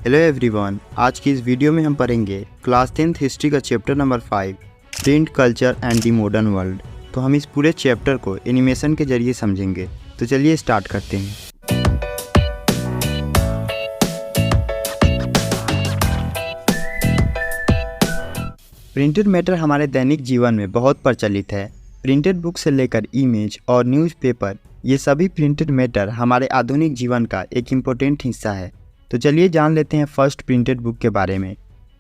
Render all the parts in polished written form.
Hello everyone, आज की इस वीडियो में हम पढ़ेंगे क्लास 10th हिस्ट्री का chapter number 5 print culture and the modern world. तो हम इस पूरे चैप्टर को एनिमेशन के जरिए समझेंगे। तो चलिए स्टार्ट करते हैं। प्रिंटेड मैटर हमारे दैनिक जीवन में बहुत प्रचलित है। प्रिंटेड बुक से लेकर इमेज और न्यूज़पेपर, ये सभी प्रिंटेड मैटर हमारे आधुनिक जीवन का एक इम्पोर्टेंट हिस्सा है। तो चलिए जान लेते हैं फर्स्ट प्रिंटेड बुक के बारे में।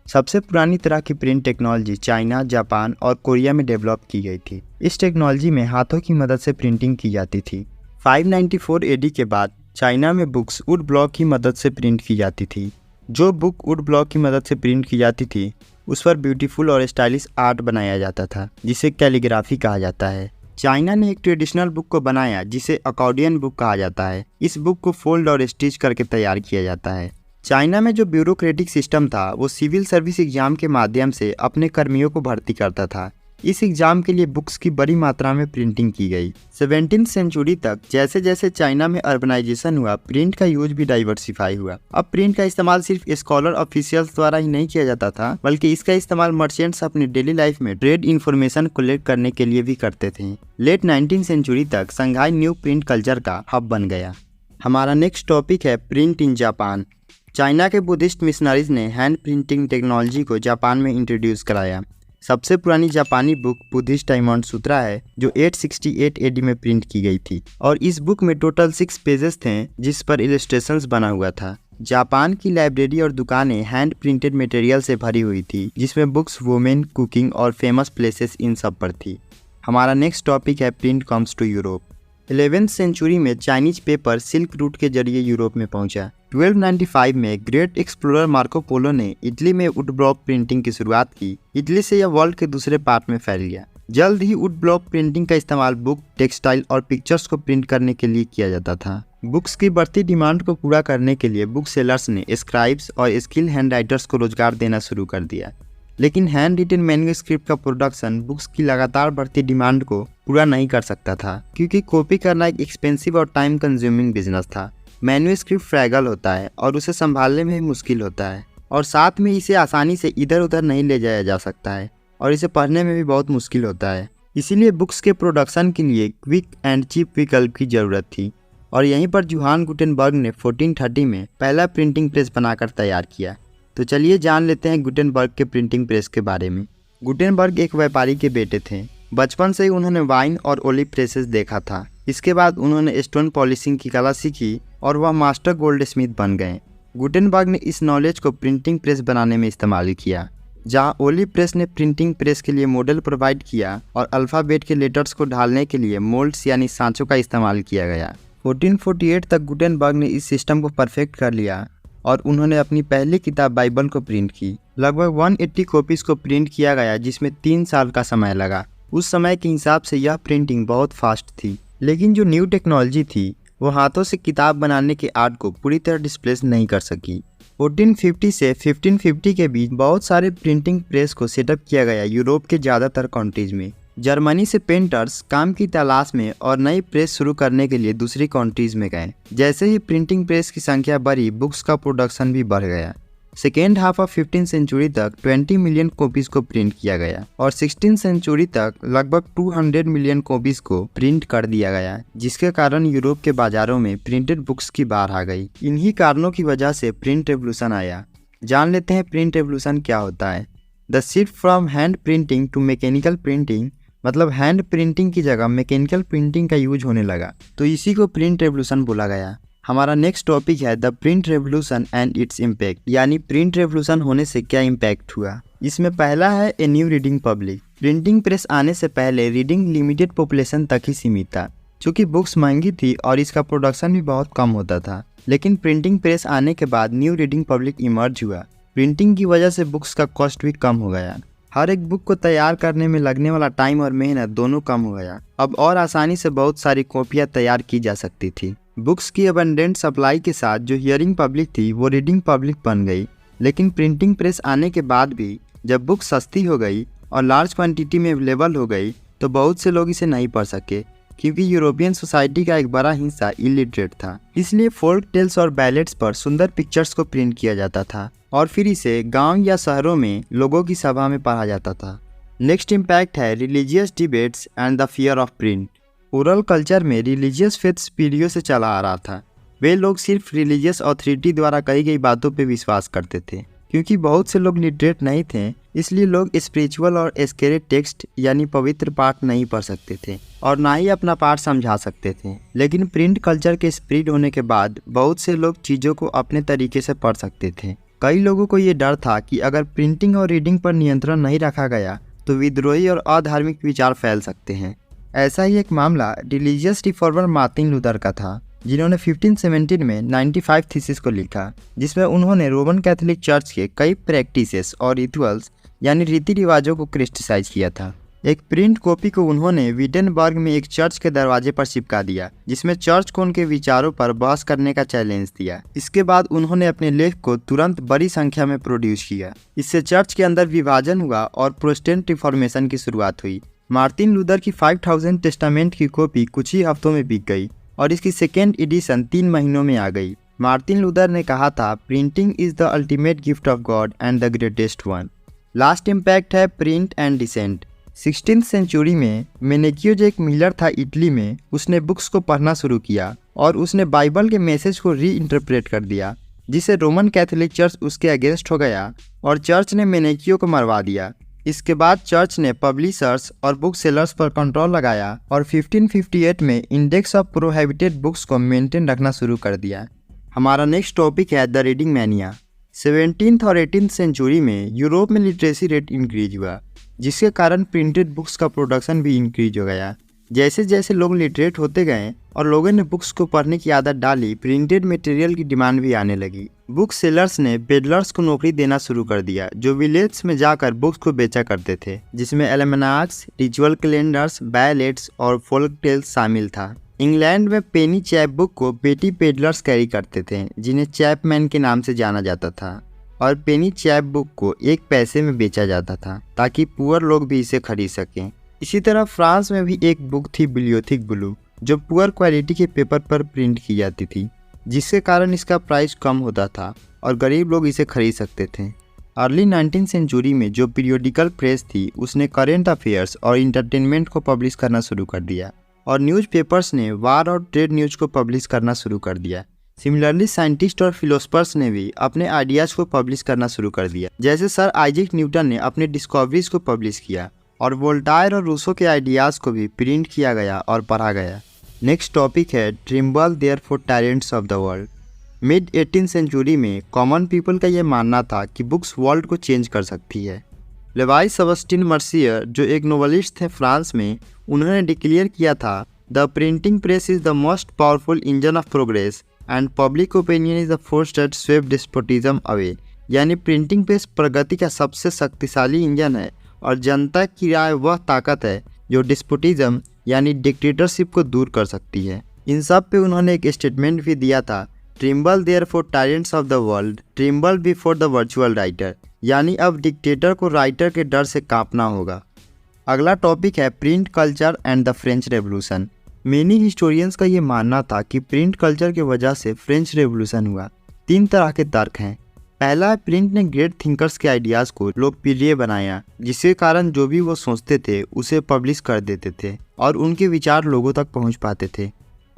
सबसे पुरानी तरह की प्रिंट टेक्नोलॉजी चाइना, जापान और कोरिया में डेवलप की गई थी। इस टेक्नोलॉजी में हाथों की मदद से प्रिंटिंग की जाती थी। 594 AD के बाद चाइना में बुक्स वुड ब्लॉक की मदद से प्रिंट की जाती थी। जो बुक वुड ब्लॉक की मदद से प्रिंट की जाती थी उस पर ब्यूटीफुल और स्टाइलिश आर्ट बनाया जाता था, जिसे कैलीग्राफी कहा जाता है। चाइना ने एक ट्रेडिशनल बुक को बनाया जिसे अकॉर्डियन बुक कहा जाता है। इस बुक को फोल्ड और स्टिच करके तैयार किया जाता है। चाइना में जो ब्यूरोक्रेटिक सिस्टम था वो सिविल सर्विस एग्जाम के माध्यम से अपने कर्मियों को भर्ती करता था। इस एग्जाम के लिए बुक्स की बड़ी मात्रा में प्रिंटिंग की गई। 17th सेंचुरी तक जैसे जैसे चाइना में अर्बनाइजेशन हुआ, प्रिंट का यूज भी डाइवर्सिफाई हुआ। अब प्रिंट का इस्तेमाल सिर्फ स्कॉलर ऑफिशियल्स द्वारा ही नहीं किया जाता था, बल्कि इसका इस्तेमाल मर्चेंट्स अपनी डेली लाइफ में ट्रेड इन्फॉर्मेशन कलेक्ट करने के लिए भी करते थे। लेट 19th सेंचुरी तक संघाई न्यू प्रिंट कल्चर का हब बन गया। हमारा नेक्स्ट टॉपिक है प्रिंट इन जापान। चाइना के बुद्धिस्ट मिशनरीज ने हैंड प्रिंटिंग टेक्नोलॉजी को जापान में इंट्रोड्यूस कराया। सबसे पुरानी जापानी बुक बुद्धिस्ट डायमंड सूत्रा है, जो 868 AD में प्रिंट की गई थी और इस बुक में टोटल 6 पेजेस थे जिस पर इलस्ट्रेशंस बना हुआ था। जापान की लाइब्रेरी और दुकानें हैंड प्रिंटेड मटेरियल से भरी हुई थी, जिसमें बुक्स, वुमेन, कुकिंग और फेमस प्लेसेस इन सब पर थी। हमारा नेक्स्ट टॉपिक है print comes to Europe. 11th century में चाइनीज पेपर सिल्क रूट के जरिए यूरोप में पहुंचा। 1295 में ग्रेट एक्सप्लोरर मार्को पोलो ने इटली में वुड ब्लॉक प्रिंटिंग की शुरुआत की। इटली से यह वर्ल्ड के दूसरे पार्ट में फैल गया। जल्द ही वुड ब्लॉक प्रिंटिंग का इस्तेमाल बुक, टेक्सटाइल और पिक्चर्स को प्रिंट करने के लिए किया जाता था। बुक्स की बढ़ती डिमांड को पूरा करने के लिए बुक सेलर्स ने स्क्राइब्स और स्किल हैंड राइटर्स को रोजगार देना शुरू कर दिया। लेकिन हैंड रिटन मैन्युस्क्रिप्ट का प्रोडक्शन बुक्स की लगातार बढ़ती डिमांड को पूरा नहीं कर सकता था, क्योंकि कॉपी करना एक एक्सपेंसिव और टाइम कंज्यूमिंग बिजनेस था। मैन्युस्क्रिप्ट फ्रैगल होता है और उसे संभालने में भी मुश्किल होता है, और साथ में इसे आसानी से इधर उधर नहीं ले जाया जा सकता है और इसे पढ़ने में भी बहुत मुश्किल होता है। इसीलिए बुक्स के प्रोडक्शन के लिए क्विक एंड चीप विकल्प की जरूरत थी, और यहीं पर जोहान गुटेनबर्ग ने 1430 में पहला प्रिंटिंग प्रेस बनाकर तैयार किया। तो चलिए जान लेते हैं गुटेनबर्ग के प्रिंटिंग प्रेस के बारे में। गुटेनबर्ग एक व्यापारी के बेटे थे। बचपन से ही उन्होंने वाइन और ओलिव प्रेसेस देखा था। इसके बाद उन्होंने स्टोन पॉलिशिंग की कला सीखी और वह मास्टर गोल्ड स्मिथ बन गए। गुटेनबर्ग ने इस नॉलेज को प्रिंटिंग प्रेस बनाने में इस्तेमाल किया। जहां ओलिव प्रेस ने प्रिंटिंग प्रेस के लिए मॉडल प्रोवाइड किया और अल्फ़ाबेट के लेटर्स को ढालने के लिए मोल्ड्स यानी सांचों का इस्तेमाल किया गया। 1448 तक गुटेनबर्ग ने इस सिस्टम को परफेक्ट कर लिया और उन्होंने अपनी पहली किताब बाइबल को प्रिंट की। लगभग 180 कॉपीज को प्रिंट किया गया, जिसमें 3 साल का समय लगा। उस समय के हिसाब से यह प्रिंटिंग बहुत फास्ट थी। लेकिन जो न्यू टेक्नोलॉजी थी वो हाथों से किताब बनाने के आर्ट को पूरी तरह डिस्प्लेस नहीं कर सकी। 1450 से 1550 के बीच बहुत सारे प्रिंटिंग प्रेस को सेटअप किया गया यूरोप के ज़्यादातर कंट्रीज में। जर्मनी से पेंटर्स काम की तलाश में और नई प्रेस शुरू करने के लिए दूसरी कंट्रीज में गए। जैसे ही प्रिंटिंग प्रेस की संख्या बढ़ी, बुक्स का प्रोडक्शन भी बढ़ गया। Second half of 15th century तक 20 मिलियन कॉपीज को प्रिंट किया गया और 16th सेंचुरी तक लगभग 200 मिलियन कॉपीज को प्रिंट कर दिया गया, जिसके कारण यूरोप के बाजारों में प्रिंटेड बुक्स की बाढ़ आ गई। इन्हीं कारणों की वजह से प्रिंट रेवोल्यूशन आया। जान लेते हैं प्रिंट रेवोल्यूशन क्या होता है। The shift from hand printing to mechanical printing, मतलब हैंड प्रिंटिंग की जगह मैकेनिकल प्रिंटिंग का यूज होने लगा, तो इसी को प्रिंट रेवोल्यूशन बोला गया। हमारा नेक्स्ट टॉपिक है the print revolution and its impact, यानी प्रिंट रेवोल्यूशन होने से क्या इम्पैक्ट हुआ। इसमें पहला है a new reading public. Printing press आने से पहले रीडिंग लिमिटेड पॉपुलेशन तक ही सीमित था, क्योंकि बुक्स महंगी थी और इसका प्रोडक्शन भी बहुत कम होता था। लेकिन प्रिंटिंग प्रेस आने के बाद न्यू रीडिंग पब्लिक इमर्ज हुआ। प्रिंटिंग की वजह से बुक्स का कॉस्ट भी कम हो गया। हर एक बुक को तैयार करने में लगने वाला टाइम और मेहनत दोनों कम हो गया। अब और आसानी से बहुत सारी कॉपियाँ तैयार की जा सकती थी। बुक्स की अबंडेंट सप्लाई के साथ जो हियरिंग पब्लिक थी वो रीडिंग पब्लिक बन गई। लेकिन प्रिंटिंग प्रेस आने के बाद भी जब बुक सस्ती हो गई और लार्ज क्वांटिटी में अवेलेबल हो गई, तो बहुत से लोग इसे नहीं पढ़ सके। क्योंकि यूरोपियन सोसाइटी का एक बड़ा हिस्सा इलिटरेट था। इसलिए फोल्क टेल्स और बैलेट्स पर सुंदर पिक्चर्स को प्रिंट किया जाता था और फिर इसे गांव या शहरों में लोगों की सभा में पढ़ा जाता था। नेक्स्ट इम्पैक्ट है religious debates and the fear of print. Oral culture में रिलीजियस फेथ्स पीढ़ियों से चला आ रहा था। वे लोग सिर्फ रिलीजियस अथॉरिटी द्वारा कही गई बातों पर विश्वास करते थे। क्योंकि बहुत से लोग लिटरेट नहीं थे, इसलिए लोग स्पिरिचुअल और स्केरेड टेक्स्ट यानी पवित्र पाठ नहीं पढ़ सकते थे और ना ही अपना पाठ समझा सकते थे। लेकिन प्रिंट कल्चर के स्प्रेड होने के बाद बहुत से लोग चीज़ों को अपने तरीके से पढ़ सकते थे। कई लोगों को ये डर था कि अगर प्रिंटिंग और रीडिंग पर नियंत्रण नहीं रखा गया तो विद्रोही और अधार्मिक विचार फैल सकते हैं। ऐसा ही एक मामला रिलीजियस रिफॉर्मर मार्टिन लूथर का था, जिन्होंने 1517 में 95 थीसिस को लिखा, जिसमें उन्होंने रोमन कैथोलिक चर्च के कई प्रैक्टिसेस और रिचुअल्स यानी रीति रिवाजों को क्रिटिसाइज किया था। एक प्रिंट कॉपी को उन्होंने विटेनबर्ग में एक चर्च के दरवाजे पर चिपका दिया, जिसमें चर्च को उनके विचारों पर बहस करने का चैलेंज दिया। इसके बाद उन्होंने अपने लेख को तुरंत बड़ी संख्या में प्रोड्यूस किया। इससे चर्च के अंदर विभाजन हुआ और प्रोटेस्टेंट रिफॉर्मेशन की शुरुआत हुई। मार्टिन लूथर की 5000 टेस्टामेंट की कॉपी कुछ ही हफ्तों में बिक गई और इसकी सेकेंड एडिशन 3 महीनों में आ गई। मार्टिन लूथर ने कहा था, printing is the ultimate gift of God and the greatest one. Last impact है print and dissent. 16th century में मेनेकियो जो एक मिलर था इटली में, उसने बुक्स को पढ़ना शुरू किया और उसने बाइबल के मैसेज को री इंटरप्रेट कर दिया, जिससे रोमन कैथोलिक चर्च उसके अगेंस्ट हो गया और चर्च ने मेनेकियो को मरवा दिया। इसके बाद चर्च ने पब्लिशर्स और बुक सेलर्स पर कंट्रोल लगाया और 1558 में इंडेक्स ऑफ प्रोहिबिटेड बुक्स को मेंटेन रखना शुरू कर दिया। हमारा नेक्स्ट टॉपिक है द रीडिंग मैनिया। 17th और 18th सेंचुरी में यूरोप में लिटरेसी रेट इंक्रीज हुआ, जिसके कारण प्रिंटेड बुक्स का प्रोडक्शन भी इंक्रीज हो गया। जैसे जैसे लोग लिटरेट होते गए और लोगों ने बुक्स को पढ़ने की आदत डाली, प्रिंटेड मटेरियल की डिमांड भी आने लगी। बुक सेलर्स ने पेडलर्स को नौकरी देना शुरू कर दिया, जो विलेज में जाकर बुक्स को बेचा करते थे, जिसमें एल्मेनाक्स, रिचुअल कैलेंडर्स, बैलेट्स और फोल्क टेल्स शामिल था। इंग्लैंड में पेनी चैप बुक को पेटी पेडलर्स कैरी करते थे, जिन्हें चैपमैन के नाम से जाना जाता था, और पेनी चैप बुक को 1 पैसे में बेचा जाता था ताकि पुअर लोग भी इसे खरीद सकें। इसी तरह फ्रांस में भी एक बुक थी बिलियोथिक ब्लू, जो पुअर क्वालिटी के पेपर पर प्रिंट की जाती थी, जिसके कारण इसका प्राइस कम होता था और गरीब लोग इसे खरीद सकते थे। अर्ली 19th सेंचुरी में जो पीरियोडिकल प्रेस थी, उसने करेंट अफेयर्स और इंटरटेनमेंट को पब्लिश करना शुरू कर दिया और न्यूज़पेपर्स ने वार और ट्रेड न्यूज़ को पब्लिश करना शुरू कर दिया। सिमिलरली साइंटिस्ट और फिलोसफर्स ने भी अपने आइडियाज़ को पब्लिश करना शुरू कर दिया, जैसे सर आइजैक न्यूटन ने अपने डिस्कवरीज को पब्लिश किया और वोल्टायर और रूसो के आइडियाज़ को भी प्रिंट किया गया और पढ़ा गया। नेक्स्ट टॉपिक है tremble therefore talents of the world. Mid 18th century में कॉमन पीपल का यह मानना था कि बुक्स वर्ल्ड को चेंज कर सकती है। लेवाई सबस्टिन मर्सियर, जो एक नोवेलिस्ट थे फ्रांस में, उन्होंने डिक्लेयर किया था, the printing press is the most powerful engine of progress and public opinion is the force that swept despotism away. यानी प्रिंटिंग प्रेस प्रगति का सबसे शक्तिशाली इंजन है और जनता की राय वह ताकत है जो डिस्पोटिज्म यानी डिक्टेटरशिप को दूर कर सकती है। इन सब पे उन्होंने एक स्टेटमेंट भी दिया था, tremble therefore tyrants of the world, tremble before the virtual writer. यानी अब डिक्टेटर को राइटर के डर से कांपना होगा। अगला टॉपिक है print culture and the French revolution. Many historians का ये मानना था कि प्रिंट कल्चर की वजह से फ्रेंच रेवोल्यूशन हुआ। 3 तरह के तर्क हैं। पहला, प्रिंट ने ग्रेट थिंकर्स के आइडियाज़ को लोकप्रिय बनाया, जिसके कारण जो भी वो सोचते थे उसे पब्लिश कर देते थे और उनके विचार लोगों तक पहुंच पाते थे।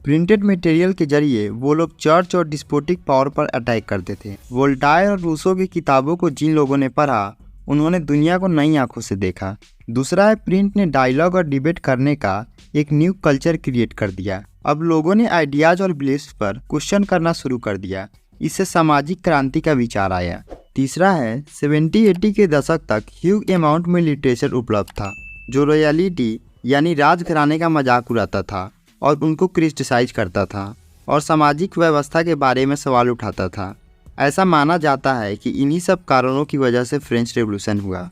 प्रिंटेड मटेरियल के जरिए वो लोग चर्च और डिस्पोटिक पावर पर अटैक करते थे। वोल्टायर और रूसो की किताबों को जिन लोगों ने पढ़ा, उन्होंने दुनिया को नई आंखों से देखा। दूसरा है, प्रिंट ने डायलॉग और डिबेट करने का एक न्यू कल्चर क्रिएट कर दिया। अब लोगों ने आइडियाज़ और बिलीफ्स पर क्वेश्चन करना शुरू कर दिया। इससे सामाजिक क्रांति का विचार आया। तीसरा है, 70-80 के दशक तक ह्यूज अमाउंट में लिटरेचर उपलब्ध था, जो रॉयलिटी यानी राजघराने का मजाक उड़ाता था और उनको क्रिटिसाइज करता था और सामाजिक व्यवस्था के बारे में सवाल उठाता था। ऐसा माना जाता है कि इन्हीं सब कारणों की वजह से फ्रेंच रेवोल्यूशन हुआ।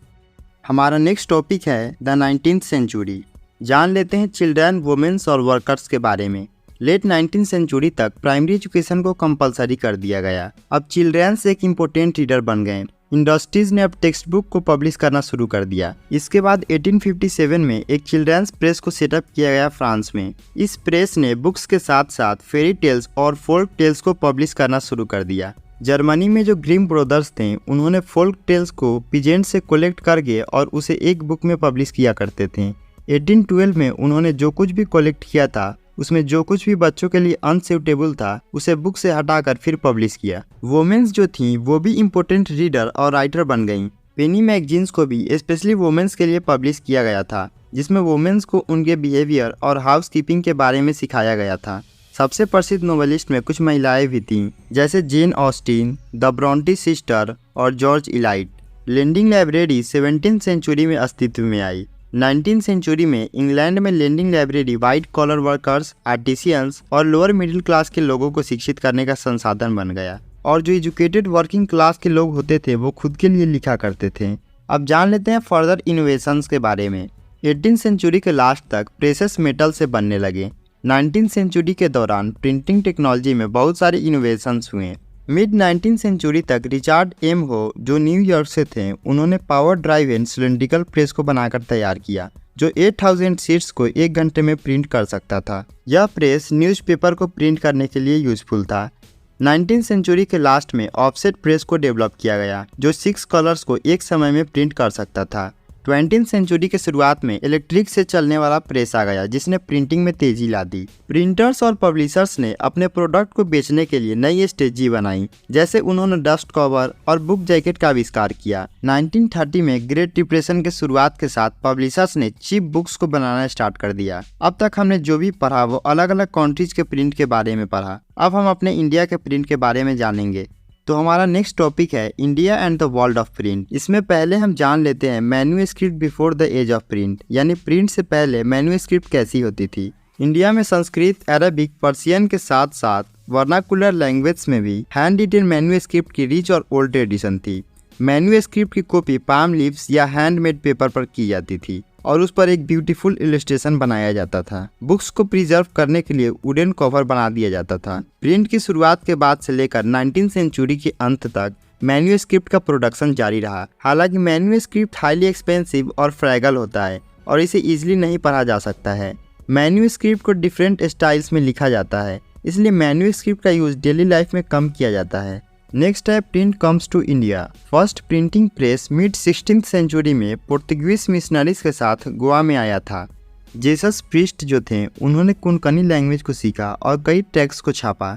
हमारा नेक्स्ट टॉपिक है द 19th सेंचुरी। जान लेते हैं चिल्ड्रन, वुमेन्स और वर्कर्स के बारे में। लेट 19th सेंचुरी तक प्राइमरी एजुकेशन को कंपलसरी कर दिया गया। अब चिल्ड्रंस एक इम्पोर्टेंट रीडर बन गए। इंडस्ट्रीज ने अब टेक्स्ट बुक को पब्लिश करना शुरू कर दिया। इसके बाद 1857 में एक चिल्ड्रंस प्रेस को सेटअप किया गया फ्रांस में। इस प्रेस ने बुक्स के साथ साथ फेरी टेल्स और फोल्क टेल्स को पब्लिश करना शुरू कर दिया। जर्मनी में जो ग्रिम ब्रदर्स थे उन्होंने फोल्क टेल्स को पीजेंट से कलेक्ट करके और उसे एक बुक में पब्लिश किया करते थे। 1812 में उन्होंने जो कुछ भी कलेक्ट किया था उसमें जो कुछ भी बच्चों के लिए अनसूटेबल था उसे बुक से हटाकर फिर पब्लिश किया। वुमेन्स जो थी वो भी इम्पोर्टेंट रीडर और राइटर बन गईं। पेनी मैगजीन्स को भी स्पेशली वुमेन्स के लिए पब्लिश किया गया था, जिसमें वुमेन्स को उनके बिहेवियर और हाउस कीपिंग के बारे में सिखाया गया था। सबसे प्रसिद्ध नोवेलिस्ट में कुछ महिलाएं भी थीं, जैसे Jane Austen, the Bronte sister और जॉर्ज इलाइट। लेंडिंग लाइब्रेरी 17वीं सेंचुरी में अस्तित्व में आई। 19वीं सेंचुरी में इंग्लैंड में lending library white collar workers, artisans और लोअर मिडिल क्लास के लोगों को शिक्षित करने का संसाधन बन गया, और जो एजुकेटेड वर्किंग क्लास के लोग होते थे वो खुद के लिए लिखा करते थे। अब जान लेते हैं फर्दर इनोवेशंस के बारे में। 18वीं सेंचुरी के लास्ट तक प्रेशस मेटल से बनने लगे। 19वीं सेंचुरी के दौरान प्रिंटिंग टेक्नोलॉजी में बहुत सारे इनोवेशंस हुए। मिड 19वीं सेंचुरी तक रिचर्ड एम हो, जो न्यूयॉर्क से थे, उन्होंने power drive and cylindrical press को बनाकर तैयार किया, जो 8000 शीट्स को 1 घंटे में प्रिंट कर सकता था। यह प्रेस न्यूज़पेपर को प्रिंट करने के लिए यूजफुल था। 19वीं सेंचुरी के लास्ट में ऑफसेट प्रेस को डेवलप किया गया, जो 6 कलर्स को एक समय में प्रिंट कर सकता था। 20वीं सेंचुरी के शुरुआत में इलेक्ट्रिक से चलने वाला प्रेस आ गया, जिसने प्रिंटिंग में तेजी ला दी। प्रिंटर्स और पब्लिशर्स ने अपने प्रोडक्ट को बेचने के लिए नई स्ट्रेटजी बनाई, जैसे उन्होंने डस्ट कवर और बुक जैकेट का आविष्कार किया। 1930 में ग्रेट डिप्रेशन के शुरुआत के साथ पब्लिशर्स ने चीप बुक्स को बनाना स्टार्ट कर दिया। अब तक हमने जो भी पढ़ा वो अलग अलग कंट्रीज के प्रिंट के बारे में पढ़ा। अब हम अपने इंडिया के प्रिंट के बारे में जानेंगे। तो हमारा नेक्स्ट टॉपिक है India and the world of print. इसमें पहले हम जान लेते हैं manuscript before the age of print, यानी प्रिंट से पहले मैन्युस्क्रिप्ट कैसी होती थी। इंडिया में संस्कृत, अरबिक, पर्शियन के साथ साथ वर्नाकुलर लैंग्वेज में भी हैंड रिटन मैन्युस्क्रिप्ट की रिच और ओल्ड ट्रेडिशन थी। मैन्युस्क्रिप्ट की कॉपी पाम लीव्स या हैंडमेड पेपर पर की जाती थी और उस पर एक ब्यूटीफुल इलस्ट्रेशन बनाया जाता था। बुक्स को प्रिजर्व करने के लिए वुडन कवर बना दिया जाता था। प्रिंट की शुरुआत के बाद से लेकर 19वीं सेंचुरी के अंत तक मैन्युस्क्रिप्ट का प्रोडक्शन जारी रहा। हालांकि मैन्युस्क्रिप्ट हाईली एक्सपेंसिव और फ्रैगल होता है और इसे इजीली नहीं पढ़ा जा सकता है। मैन्युस्क्रिप्ट को डिफरेंट स्टाइल्स में लिखा जाता है, इसलिए मैन्युस्क्रिप्ट का यूज डेली लाइफ में कम किया जाता है। नेक्स्ट है print comes to India. First printing press mid 16वीं सेंचुरी में पोर्तुगीज मिशनरीज के साथ गोवा में आया था। जेसस प्रीस्ट जो थे उन्होंने कोंकणी लैंग्वेज को सीखा और कई टेक्स्ट को छापा।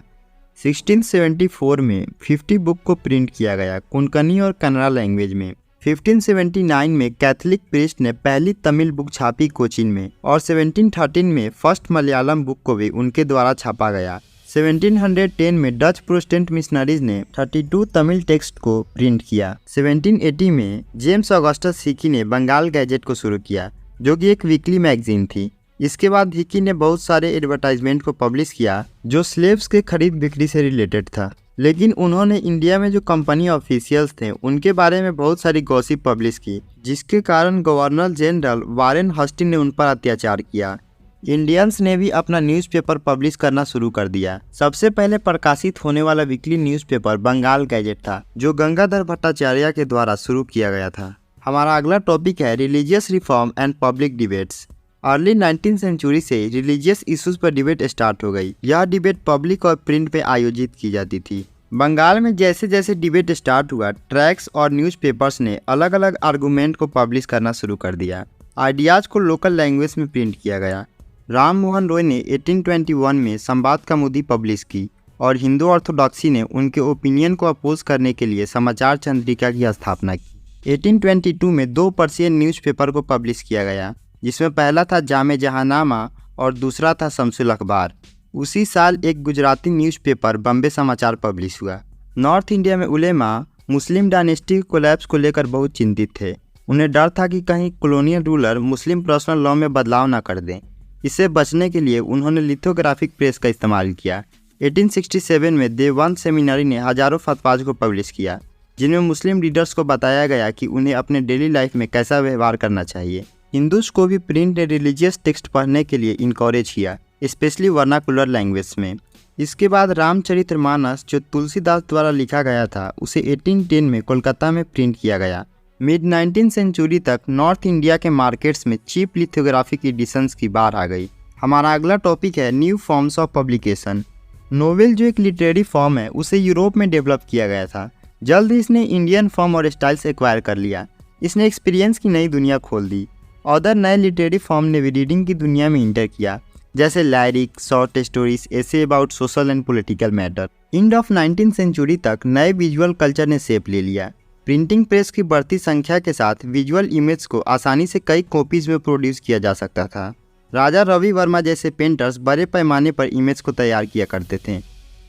1674 में 50 बुक को प्रिंट किया गया कोंकणी और कन्नड़ा लैंग्वेज में। 1579 में कैथोलिक प्रीस्ट ने पहली तमिल बुक छापी कोचीन में, और 1713 में फर्स्ट मलयालम बुक को भी उनके द्वारा छापा गया। 1710 में डच प्रोटेस्टेंट मिशनरीज ने 32 तमिल टेक्स्ट को प्रिंट किया। 1780 में जेम्स ऑगस्टस हिकी ने बंगाल गैजेट को शुरू किया, जो कि एक वीकली मैगजीन थी। इसके बाद हिकी ने बहुत सारे एडवर्टाइजमेंट को पब्लिश किया जो स्लेव्स के खरीद बिक्री से रिलेटेड था। लेकिन उन्होंने इंडिया में जो कंपनी ऑफिशियल्स थे उनके बारे में बहुत सारी गॉसिप पब्लिश की, जिसके कारण गवर्नर जनरल वारेन हस्टिंग ने उन पर अत्याचार किया। इंडियंस ने भी अपना न्यूज़पेपर पब्लिश करना शुरू कर दिया। सबसे पहले प्रकाशित होने वाला वीकली न्यूज़पेपर बंगाल गैजेट था, जो गंगाधर भट्टाचार्य के द्वारा शुरू किया गया था। हमारा अगला टॉपिक है religious reform and public debates. Early 19वीं सेंचुरी से रिलीजियस इश्यूज पर डिबेट स्टार्ट हो गई। यह डिबेट पब्लिक और प्रिंट पे आयोजित की जाती थी। बंगाल में जैसे जैसे डिबेट स्टार्ट हुआ, ट्रैक्स और न्यूज़पेपर्स ने अलग अलग आर्गूमेंट को पब्लिश करना शुरू कर दिया। आइडियाज़ को लोकल लैंग्वेज में प्रिंट किया गया। राम मोहन रॉय ने 1821 में संवाद कौमुदी पब्लिश की और हिंदू ऑर्थोडॉक्सी ने उनके ओपिनियन को अपोज करने के लिए समाचार चंद्रिका की स्थापना की। 1822 में 2 पर्शियन न्यूज़पेपर को पब्लिश किया गया, जिसमें पहला था जामे जहानामा और दूसरा था शम्सुल अखबार। उसी साल एक गुजराती न्यूज़पेपर बम्बे समाचार पब्लिश हुआ। नॉर्थ इंडिया में उलेमा मुस्लिम डायनेस्टी कोलैप्स को लेकर बहुत चिंतित थे। उन्हें डर था कि कहीं कॉलोनियल रूलर मुस्लिम पर्सनल लॉ में बदलाव न कर दें। इससे बचने के लिए उन्होंने लिथोग्राफिक प्रेस का इस्तेमाल किया। 1867 में देवबंद सेमिनरी ने हजारों फतवाज को पब्लिश किया, जिनमें मुस्लिम रीडर्स को बताया गया कि उन्हें अपने डेली लाइफ में कैसा व्यवहार करना चाहिए। हिंदूज को भी प्रिंट ने रिलीजियस टेक्स्ट पढ़ने के लिए इनकरेज किया, स्पेशली वर्नाकुलर लैंग्वेज में। इसके बाद रामचरितमानस जो तुलसीदास द्वारा लिखा गया था उसे 1810 में कोलकाता में प्रिंट किया गया। मिड 19th सेंचुरी तक नॉर्थ इंडिया के मार्केट्स में चीप लिथोग्राफिक एडिशंस की बाढ़ आ गई। हमारा अगला टॉपिक है new forms of publication. Novel जो एक लिटरेरी फॉर्म है उसे यूरोप में डेवलप किया गया था। जल्द ही इसने इंडियन फॉर्म और स्टाइल्स एक्वायर कर लिया। इसने एक्सपीरियंस की नई दुनिया खोल दी। अदर नए लिटरेरी फॉर्म ने भी रीडिंग की दुनिया में इंटर किया, जैसे lyric, short stories, essay about social and political matter. End of 19th century तक नए विजुअल कल्चर ने शेप ले लिया। प्रिंटिंग प्रेस की बढ़ती संख्या के साथ विजुअल इमेज को आसानी से कई कॉपीज में प्रोड्यूस किया जा सकता था। राजा रवि वर्मा जैसे पेंटर्स बड़े पैमाने पर इमेज को तैयार किया करते थे।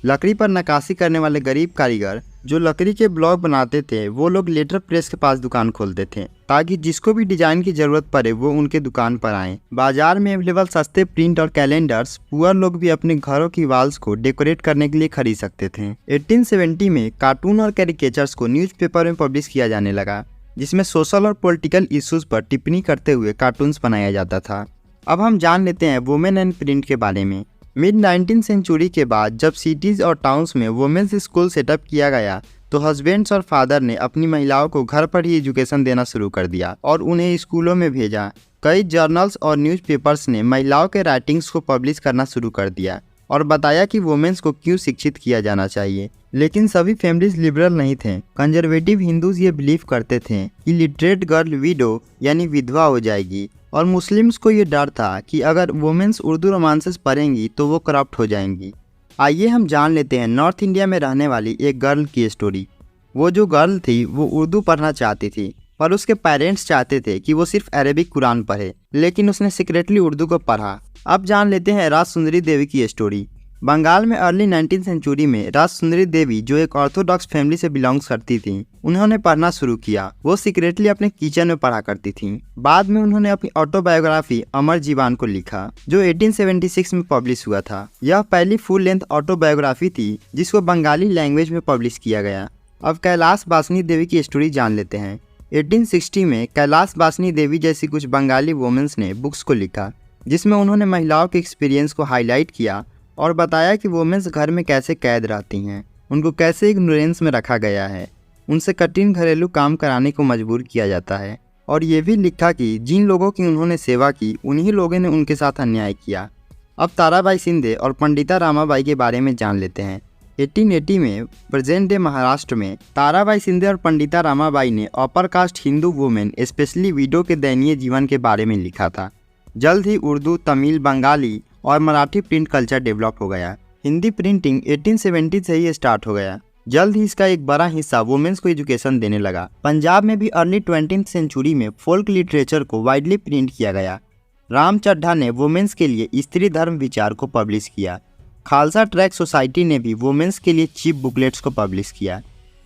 लकड़ी पर नक्काशी करने वाले गरीब कारीगर जो लकड़ी के ब्लॉक बनाते थे वो लोग लेटर प्रेस के पास दुकान खोलते थे ताकि जिसको भी डिजाइन की जरूरत पड़े वो उनके दुकान पर आए। बाजार में अवेलेबल सस्ते प्रिंट और कैलेंडर्स पुअर लोग भी अपने घरों की वॉल्स को डेकोरेट करने के लिए खरीद सकते थे। 1870 में कार्टून और कैरिकेचर्स को न्यूज़पेपर में पब्लिश किया जाने लगा, जिसमें सोशल और पॉलिटिकल इश्यूज पर टिप्पणी करते हुए कार्टून्स बनाया जाता था। अब हम जान लेते हैं वुमेन एंड प्रिंट के बारे में। मिड 19th सेंचुरी के बाद जब सिटीज़ और टाउन्स में वुमेन्स स्कूल सेटअप किया गया तो हस्बैंड्स और फादर ने अपनी महिलाओं को घर पर ही एजुकेशन देना शुरू कर दिया और उन्हें स्कूलों में भेजा। कई जर्नल्स और न्यूज़पेपर्स ने महिलाओं के राइटिंग्स को पब्लिश करना शुरू कर दिया और बताया कि वुमेन्स को क्यों शिक्षित किया जाना चाहिए। लेकिन सभी फैमिलीज लिबरल नहीं थे। कंजर्वेटिव हिंदूज ये बिलीव करते थे कि लिटरेट गर्ल विडो यानी विधवा हो जाएगी, और मुस्लिम्स को ये डर था कि अगर वुमेन्स उर्दू रोमांसेस पढ़ेंगी तो वो करप्ट हो जाएंगी। आइए हम जान लेते हैं नॉर्थ इंडिया में रहने वाली एक गर्ल की स्टोरी। वो जो गर्ल थी वो उर्दू पढ़ना चाहती थी, पर उसके पेरेंट्स चाहते थे कि वो सिर्फ अरेबिक कुरान पढ़े, लेकिन उसने सीक्रेटली उर्दू को पढ़ा। अब जान लेते हैं राज सुंदरी देवी की स्टोरी। बंगाल में अर्ली 19th सेंचुरी में राज सुंदरी देवी जो एक ऑर्थोडॉक्स फैमिली से बिलोंग्स करती थी, उन्होंने पढ़ना शुरू किया। वो सीक्रेटली अपने किचन में पढ़ा करती थी। बाद में उन्होंने अपनी ऑटोबायोग्राफी अमर जीवान को लिखा जो 1876 में पब्लिश हुआ था। यह पहली फुल लेंथ ऑटोबायोग्राफी थी जिसको बंगाली लैंग्वेज में पब्लिश किया गया। अब कैलाश बासनी देवी की स्टोरी जान लेते हैं। 1860 में कैलाश बासनी देवी जैसी कुछ बंगाली वुमेन्स ने बुक्स को लिखा जिसमें उन्होंने महिलाओं के एक्सपीरियंस को हाईलाइट किया और बताया कि वुमेन्स घर में कैसे कैद रहती हैं, उनको कैसे इग्नोरेंस में रखा गया है, उनसे कठिन घरेलू काम कराने को मजबूर किया जाता है। और ये भी लिखा कि जिन लोगों की उन्होंने सेवा की उन्हीं लोगों ने उनके साथ अन्याय किया। अब ताराबाई शिंदे और पंडिता रामाबाई के बारे में जान लेते हैं। 1880 में प्रेजेंट डे महाराष्ट्र में ताराबाई शिंदे और पंडिता रामाबाई ने upper caste Hindu women specially window के दयनीय जीवन के बारे में लिखा था। जल्द ही उर्दू, तमिल, बंगाली और मराठी प्रिंट कल्चर डेवलप हो गया। हिंदी प्रिंटिंग 1870 से ही स्टार्ट हो गया। जल्द ही इसका एक बड़ा हिस्सा वुमेन्स को एजुकेशन देने लगा। पंजाब में भी अर्ली 20th सेंचुरी में फोल्क लिटरेचर को वाइडली प्रिंट किया गया। राम चड्ढा ने वुमेन्स के लिए स्त्री धर्म विचार को पब्लिश किया। खालसा ट्रैक सोसाइटी ने भी वुमेन्स के लिए चीप बुकलेट्स को पब्लिश किया।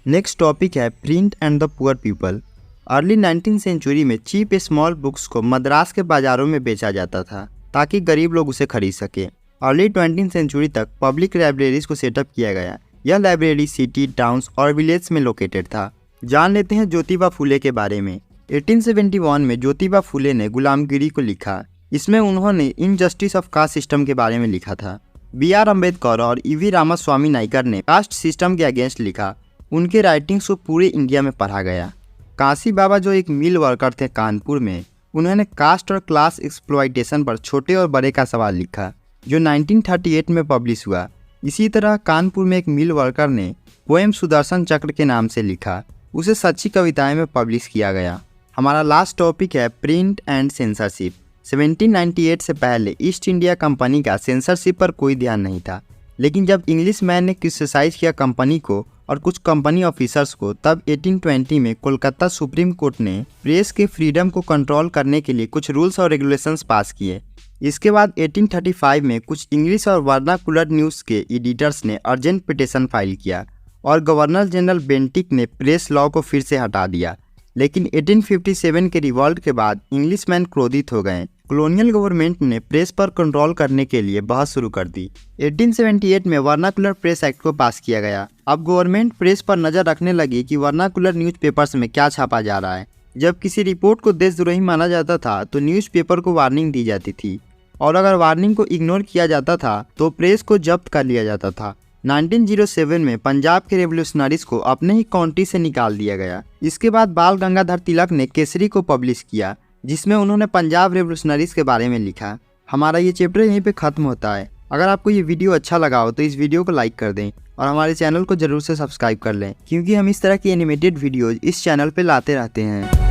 नेक्स्ट टॉपिक है print and the poor people. Early 19th century में चीप स्मॉल बुक्स को मद्रास के बाज़ारों में बेचा जाता था ताकि गरीब लोग उसे खरीद सके। अर्ली 20th सेंचुरी तक पब्लिक लाइब्रेरीज को सेटअप किया गया। यह लाइब्रेरी सिटी, टाउन्स और विलेज में लोकेटेड था। जान लेते हैं ज्योतिबा फुले के बारे में। 1871 में ज्योतिबा फुले ने गुलामगिरी को लिखा। इसमें उन्होंने इनजस्टिस ऑफ कास्ट सिस्टम के बारे में लिखा था। B.R. अम्बेडकर और E.V. रामास्वामी नायकर ने कास्ट सिस्टम के अगेंस्ट लिखा। उनके राइटिंग्स को पूरे इंडिया में पढ़ा गया। काशी बाबा जो एक मिल वर्कर थे कानपुर में, उन्होंने कास्ट और क्लास एक्सप्लॉयटेशन पर छोटे और बड़े का सवाल लिखा जो 1938 में पब्लिश हुआ। इसी तरह कानपुर में एक मिल वर्कर ने पोएम सुदर्शन चक्र के नाम से लिखा। उसे सच्ची कविताएं में पब्लिश किया गया। हमारा लास्ट टॉपिक है प्रिंट एंड सेंसरशिप। 1798 से पहले ईस्ट इंडिया कंपनी का सेंसरशिप पर कोई ध्यान नहीं था, लेकिन जब इंग्लिश मैन ने क्रिटिसाइज किया कंपनी को और कुछ कंपनी ऑफिसर्स को, तब 1820 में कोलकाता सुप्रीम कोर्ट ने प्रेस के फ्रीडम को कंट्रोल करने के लिए कुछ रूल्स और रेगुलेशंस पास किए। इसके बाद 1835 में कुछ इंग्लिश और वर्नाकुलर न्यूज़ के एडिटर्स ने अर्जेंट पिटीशन फाइल किया और गवर्नर जनरल बेंटिक ने प्रेस लॉ को फिर से हटा दिया। लेकिन 1857 के रिवॉल्ट के बाद इंग्लिशमैन क्रोधित हो गए। कॉलोनियल गवर्नमेंट ने प्रेस पर कंट्रोल करने के लिए बहस शुरू कर दी। 1878 में वर्नाकुलर प्रेस एक्ट को पास किया गया। अब गवर्नमेंट प्रेस पर नज़र रखने लगी कि वर्नाकुलर न्यूज़पेपर्स में क्या छापा जा रहा है। जब किसी रिपोर्ट को देशद्रोही माना जाता था तो न्यूज़पेपर को वार्निंग दी जाती थी और अगर वार्निंग को इग्नोर किया जाता था तो प्रेस को जब्त कर लिया जाता था। 1907 में पंजाब के रेवोल्यूशनरीज को अपने ही काउंटी से निकाल दिया गया। इसके बाद बाल गंगाधर तिलक ने केसरी को पब्लिश किया, जिसमें उन्होंने पंजाब रेवोल्यूशनरीज के बारे में लिखा। हमारा ये चैप्टर यहीं पे खत्म होता है। अगर आपको ये वीडियो अच्छा लगा हो तो इस वीडियो को लाइक कर दें और हमारे चैनल को जरूर से सब्सक्राइब कर लें, क्योंकि हम इस तरह की एनिमेटेड वीडियोज इस चैनल पे लाते रहते हैं।